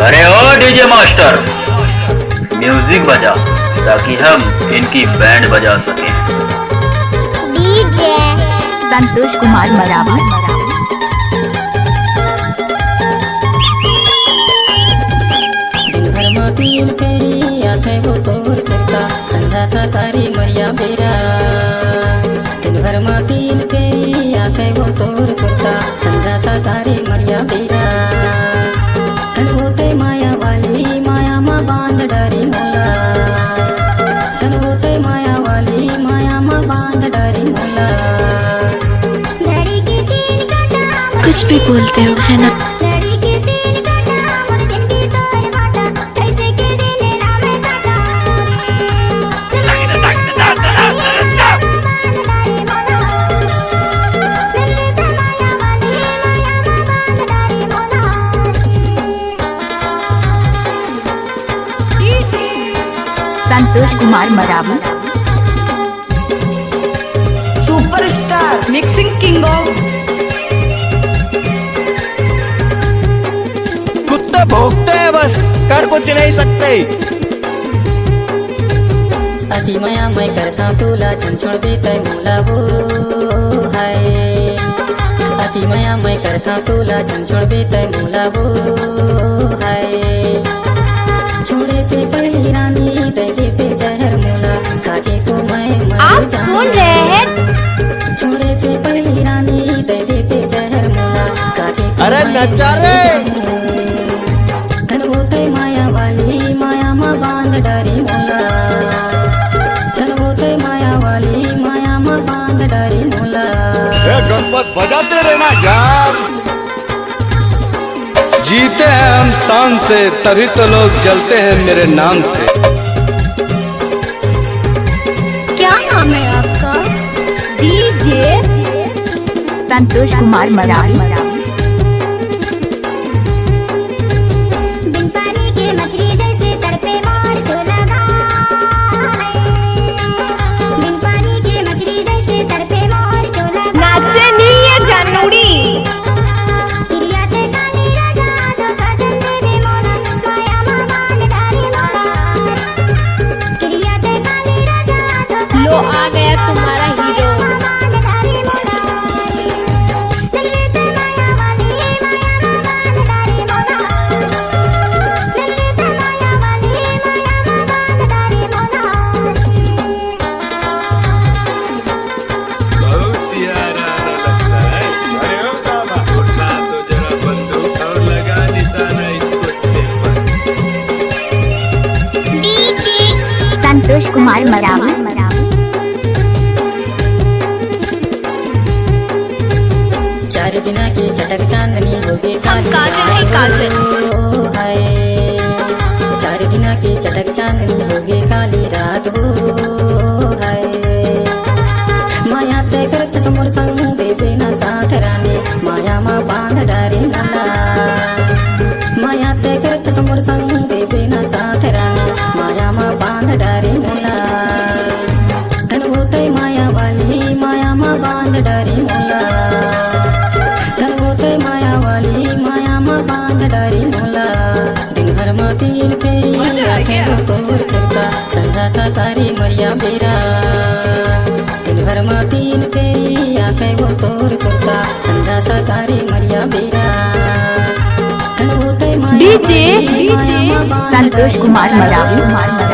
अरे ओ DJ master, music बजा ताकि हम इनकी बैंड बजा सकें। डीजे संतोष कुमार मरावी। दिन भर में तीन फेरी आते हो तोर सरका संधा साकारी मरिया बेरा। दिन भर में तीन फेरी आते हो तोर सरका संधा साकारी मरिया बेरा। तन होते माया वाली माया माँ बांध डरी मोला। तन होते माया वाली माया माँ बांध डरी मोला। घड़ी के तीन घंटा कुछ भी बोलते हो है ना। घड़ी के तीन घंटा मोर जिंदगी तोर बाटा कैसे के दिन रामे काटा। Santosh Kumar Maravi. Superstar mixing king of कुत्ते भोंकते हैं बस, कर कुछ नहीं सकते। अति माया मैं करता तुला छुड़ देते मोला वो है। अति माया मैं करता तुला छुड़ देते मोला वो है। छोड़े से पहली रानी दे पे जहर मोला खाके तो मैं मर आप सुन रहे हैं छोड़े से पहली रानी दे पे जहर मोला खाके तो अरे मैं नचा मर रे। जाऊं। धन होते माया वाली माया माँ बांध डरी मोला। धन होते माया वाली माया माँ बांध डरी मोला। गणपत बजाते रहना यार। जीते हैं हम शान से, तभी तो लोग जलते हैं मेरे नाम से। क्या नाम है आपका? डीजे संतोष कुमार मरावी। बिन पानी के मछली जैसे तड़पे मोर जो लगा है। बिन पानी के मछली जैसे तड़पे मोर जो लगा। नाचे नहीं है जानूड़ी। किरिया ते काली राजा जो काजल देवे मोला माया माँ बांध डारी मोला। किरिया ते काली राजा जो लो आ गया तुम्हारा हीरो। बांध डारी मोला। चलते माया वाली माया माँ बांध डारी मोला। चलते माया वाली माया माँ बांध डारी मोला। बहुत प्यारा लगता है। अरे ओ साहब, उठा तो जरा बंदूक और लगा निशाना इस कुत्ते पर। डीजे संतोष कुमार मरावी। चार दिना की चटक चांदनी होगी काली काजल है, काजल। रात हो है। चार दिना की चटक चांदनी होगी काली रात हो है। माया ते करत समोर संग देवे ना साथ रानी माया माँ बांध डारी मोला। माया ते करत समोर संग देवे ना साथ रानी माया माँ बांध डारी मोला। धन होते माया वाली माया माँ बांध डारी मोला। धन होते माया वाली माया माँ बांध डारी मोला। दिन भर में तीन फेरी आते हो तोर सरका संधा साकारी मरिया बेरा। दिन भर में तीन फेरी आते हो तोर सरका संधा साकारी मरिया बेरा। धन होते माया डीजे वाली माया माँ बांध संतोष डारी कुमार मोला। मरावी।